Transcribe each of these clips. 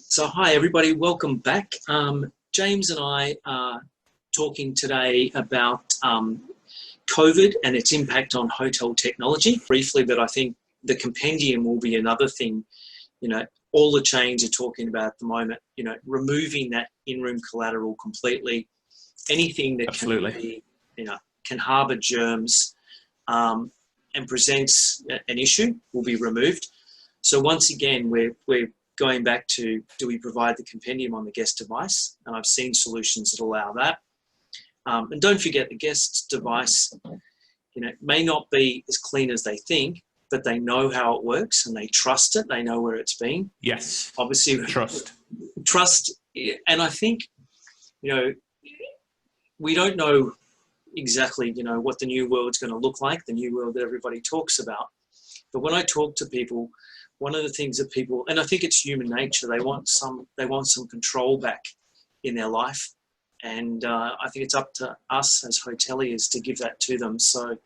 So hi everybody, welcome back. James and I are talking today about COVID and its impact on hotel technology. Briefly, but I think the compendium will be another thing. You know, all the chains are talking about at the moment, you know, removing that in-room collateral completely. Anything that Absolutely. can be, you know, can harbour germs and presents an issue will be removed. So once again, we're going back to, do we provide the compendium on the guest device? And I've seen solutions that allow that. And don't forget, the guest device, you know, may not be as clean as they think, but they know how it works and they trust it. They know where it's been. Yes. Obviously, Trust. And I think, you know, we don't know exactly, you know, what the new world's going to look like, the new world that everybody talks about. But when I talk to people, one of the things that people, and I think it's human nature, they want some control back in their life. And I think it's up to us as hoteliers to give that to them. So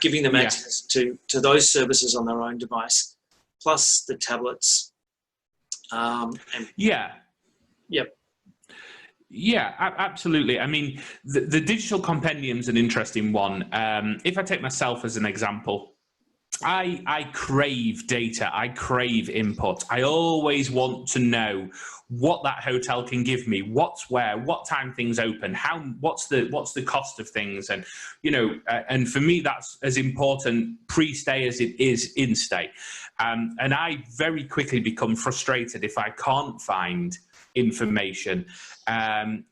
giving them access to those services on their own device, plus the tablets. Yeah, absolutely. I mean, the digital compendium is an interesting one. If I take myself as an example, I crave data. I crave input. I always want to know what that hotel can give me, what's where, what time things open, what's the cost of things, and you know, and for me that's as important pre-stay as it is in-stay. And I very quickly become frustrated if I can't find information and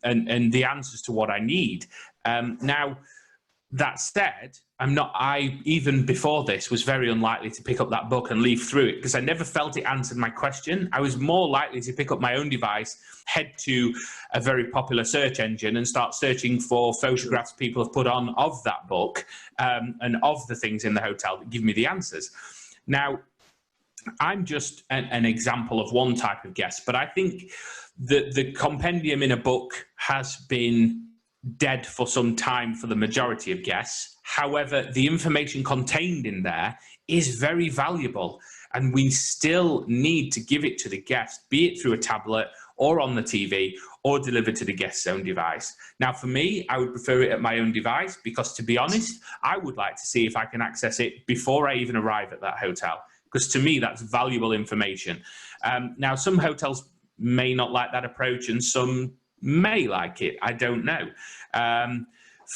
the answers to what I need. Now, that said, I even before this was very unlikely to pick up that book and leaf through it because I never felt it answered my question. I was more likely to pick up my own device, head to a very popular search engine and start searching for photographs people have put on of that book and of the things in the hotel that give me the answers. Now, I'm just an example of one type of guest, but I think that the compendium in a book has been dead for some time for the majority of guests. However, the information contained in there is very valuable, and we still need to give it to the guest, be it through a tablet or on the TV or delivered to the guest's own device. Now, for me, I would prefer it at my own device because, to be honest, I would like to see if I can access it before I even arrive at that hotel, because to me, that's valuable information. Now, some hotels may not like that approach and some may like it. I don't know.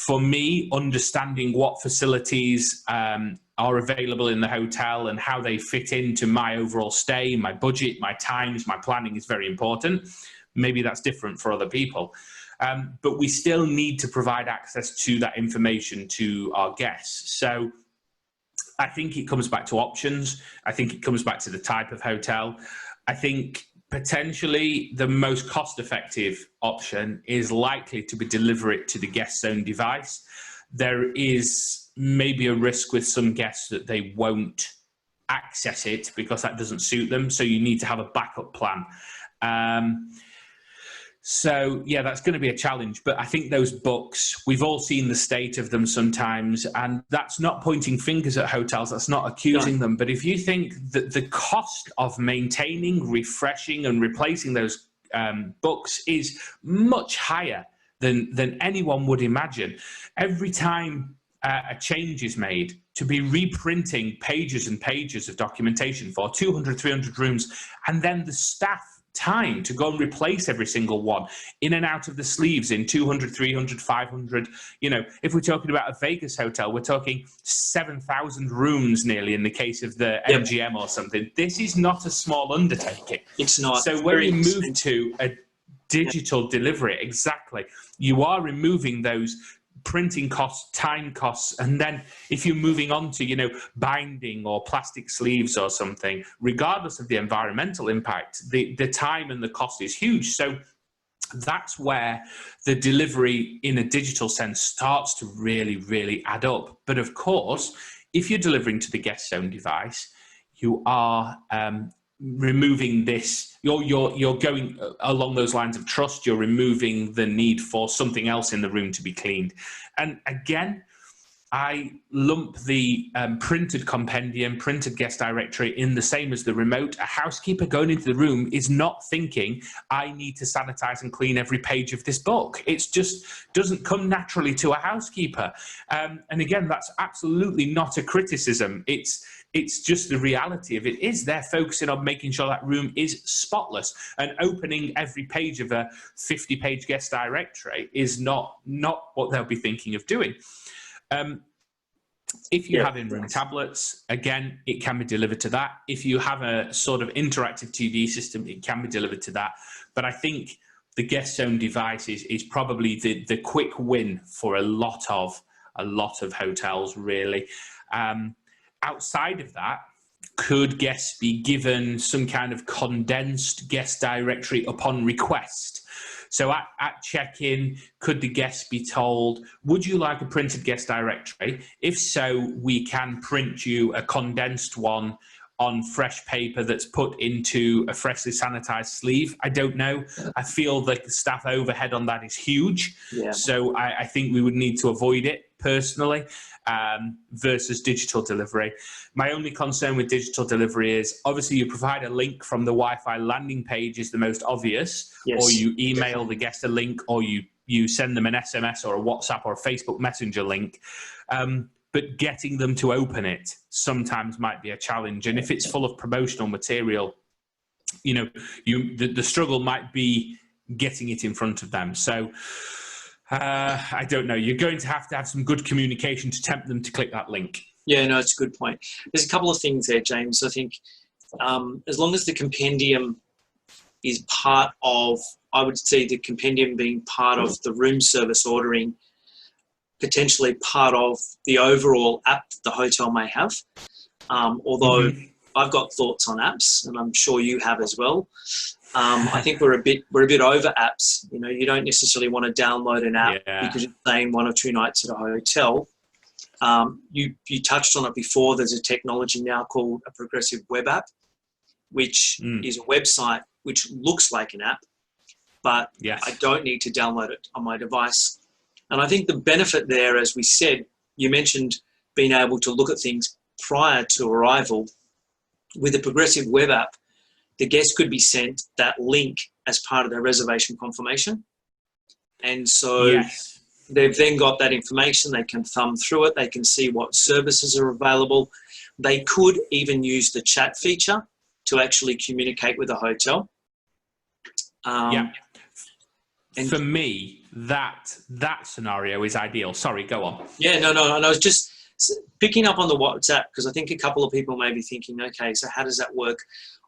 For me, understanding what facilities are available in the hotel and how they fit into my overall stay, my budget, my times, my planning is very important. Maybe that's different for other people. But we still need to provide access to that information to our guests. So I think it comes back to options. I think it comes back to the type of hotel. I think potentially the most cost-effective option is likely to be deliver it to the guest's own device. There is maybe a risk with some guests that they won't access it because that doesn't suit them. So you need to have a backup plan. So yeah, that's going to be a challenge. But I think those books, we've all seen the state of them sometimes, and that's not pointing fingers at hotels. That's not accusing them. But if you think that the cost of maintaining, refreshing, and replacing those books is much higher than anyone would imagine, every time a change is made, to be reprinting pages and pages of documentation for 200, 300 rooms, and then the staff time to go and replace every single one in and out of the sleeves in 200, 300, 500. You know, if we're talking about a Vegas hotel, we're talking 7,000 rooms nearly in the case of the MGM or something. This is not a small undertaking. It's not. So when you move to a digital delivery, exactly, you are removing those printing costs, time costs, and then if you're moving on to, you know, binding or plastic sleeves or something, regardless of the environmental impact, the time and the cost is huge. So that's where the delivery in a digital sense starts to really, really add up. But of course, if you're delivering to the guest's own device, you are removing this, you're going along those lines of trust. You're removing the need for something else in the room to be cleaned. And again, I lump the printed compendium, printed guest directory in the same as the remote. A housekeeper going into the room is not thinking, I need to sanitize and clean every page of this book. It just doesn't come naturally to a housekeeper. And again, that's absolutely not a criticism. It's just the reality of it is they're focusing on making sure that room is spotless, and opening every page of a 50-page guest directory is not what they'll be thinking of doing. If you have in-room tablets, again, it can be delivered to that. If you have a sort of interactive TV system, it can be delivered to that. But I think the guest zone device is probably the quick win for a lot of hotels, really. Outside of that, could guests be given some kind of condensed guest directory upon request? So at check-in, could the guests be told, would you like a printed guest directory? If so, we can print you a condensed one on fresh paper that's put into a freshly sanitized sleeve. I don't know. I feel the staff overhead on that is huge. Yeah. So I think we would need to avoid it personally, versus digital delivery. My only concern with digital delivery is obviously you provide a link from the Wi-Fi landing page is the most obvious, or you email the guest a link, or you send them an SMS or a WhatsApp or a Facebook Messenger link. But getting them to open it sometimes might be a challenge. And if it's full of promotional material, the struggle might be getting it in front of them. So I don't know. You're going to have some good communication to tempt them to click that link. Yeah, no, it's a good point. There's a couple of things there, James. I think as long as the compendium is part of, I would see the compendium being part of the room service ordering, potentially part of the overall app that the hotel may have. Although I've got thoughts on apps, and I'm sure you have as well. I think we're a bit over apps. You don't necessarily want to download an app because you're staying 1 or 2 nights at a hotel. You touched on it before. There's a technology now called a progressive web app, which is a website which looks like an app, but I don't need to download it on my device. And I think the benefit there, as we said, you mentioned being able to look at things prior to arrival. With a progressive web app, the guest could be sent that link as part of their reservation confirmation. And so they've then got that information. They can thumb through it. They can see what services are available. They could even use the chat feature to actually communicate with the hotel. And for me, that scenario is ideal. Sorry, go on. Yeah, no. And I was just picking up on the WhatsApp, because I think a couple of people may be thinking, okay, so how does that work?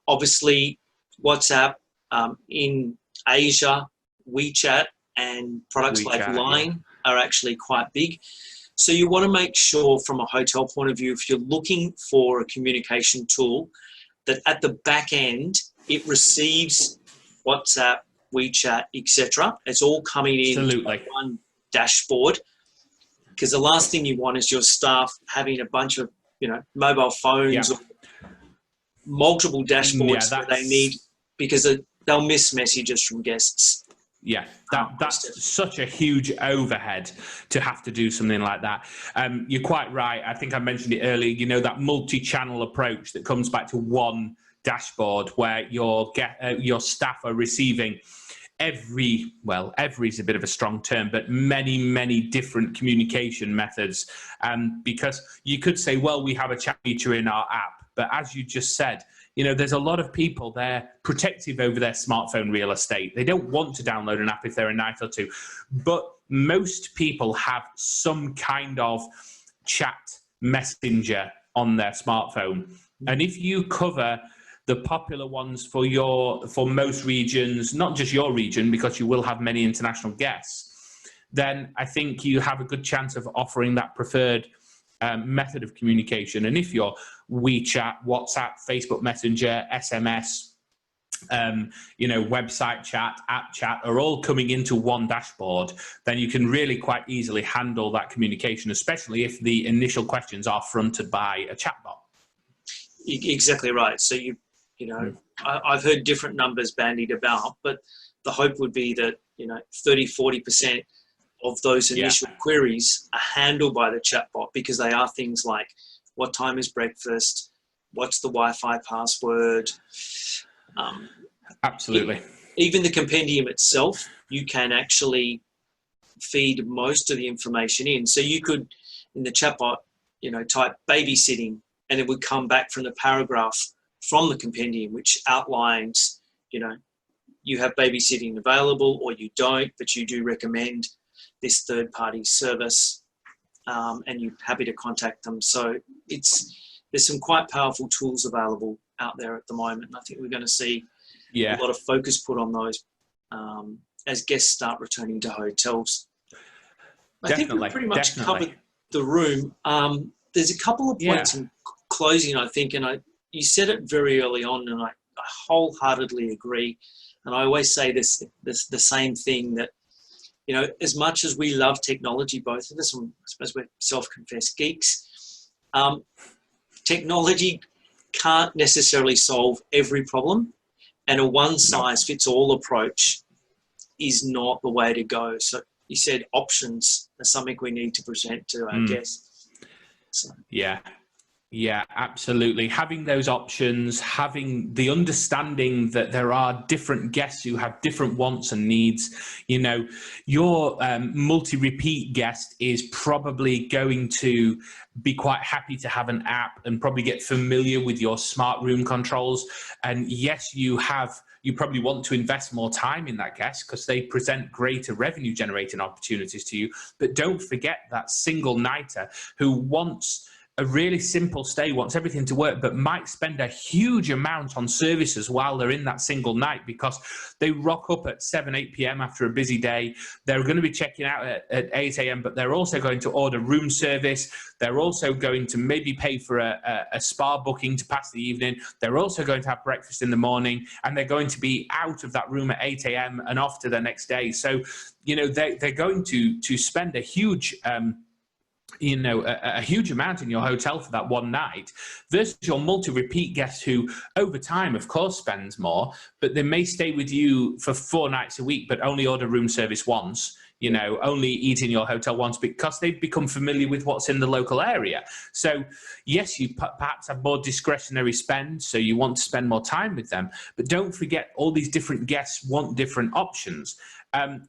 Obviously, WhatsApp in Asia, WeChat and products like Line are actually quite big. So you want to make sure from a hotel point of view, if you're looking for a communication tool, that at the back end, it receives WhatsApp, WeChat, etc. It's all coming in one dashboard, because the last thing you want is your staff having a bunch of mobile phones or multiple dashboards that they need, because they'll miss messages from guests. Yeah, that's such a huge overhead to have to do something like that. You're quite right. I think I mentioned it earlier, that multi-channel approach that comes back to one dashboard where your staff are receiving every is a bit of a strong term, but many, many different communication methods. Because you could say, well, we have a chat feature in our app, but as you just said, there's a lot of people, they're protective over their smartphone real estate. They don't want to download an app if they're a night or two, but most people have some kind of chat messenger on their smartphone. And if you cover the popular ones for most regions, not just your region, because you will have many international guests, then I think you have a good chance of offering that preferred method of communication. And if you're WeChat, WhatsApp, Facebook Messenger, SMS, website chat, app chat are all coming into one dashboard, then you can really quite easily handle that communication, especially if the initial questions are fronted by a chatbot. Exactly right. So I've heard different numbers bandied about, but the hope would be that 30-40% of those initial queries are handled by the chatbot, because they are things like, what time is breakfast? What's the Wi-Fi password? Absolutely. Even the compendium itself, you can actually feed most of the information in. So you could, in the chatbot, type babysitting, and it would come back from the paragraph from the compendium, which outlines, you have babysitting available or you don't, but you do recommend this third-party service, and you're happy to contact them. So there's some quite powerful tools available out there at the moment. And I think we're going to see a lot of focus put on those as guests start returning to hotels. I think we've pretty much covered the room. There's a couple of points in closing, I think, and you said it very early on, and I wholeheartedly agree. And I always say the same thing, that, as much as we love technology, both of us, and I suppose we're self-confessed geeks, technology can't necessarily solve every problem, and a one-size-fits-all approach is not the way to go. So you said options are something we need to present to our guests. So. Yeah, absolutely. Having those options, having the understanding that there are different guests who have different wants and needs. Your multi-repeat guest is probably going to be quite happy to have an app and probably get familiar with your smart room controls. And yes, you probably want to invest more time in that guest because they present greater revenue generating opportunities to you. But don't forget that single nighter who wants a really simple stay, wants everything to work, but might spend a huge amount on services while they're in that single night, because they rock up at 7, 8 p.m. after a busy day. They're going to be checking out at 8 a.m., but they're also going to order room service. They're also going to maybe pay for a spa booking to pass the evening. They're also going to have breakfast in the morning, and they're going to be out of that room at 8 a.m. and off to the next day. So, they're going to spend a huge a huge amount in your hotel for that one night, versus your multi-repeat guest who over time, of course, spends more, but they may stay with you for 4 nights a week, but only order room service once, only eat in your hotel once, because they've become familiar with what's in the local area. So yes, you perhaps have more discretionary spend, so you want to spend more time with them, but don't forget all these different guests want different options.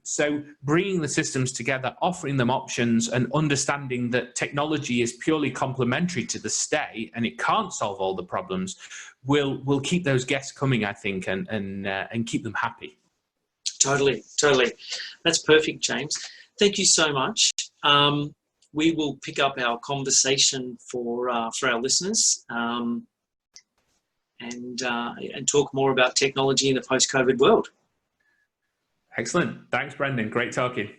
So bringing the systems together, offering them options, and understanding that technology is purely complementary to the stay and it can't solve all the problems, will keep those guests coming, I think, and keep them happy. Totally. That's perfect, James. Thank you so much. We will pick up our conversation for our listeners, and talk more about technology in the post-COVID world. Excellent. Thanks, Brendon. Great talking.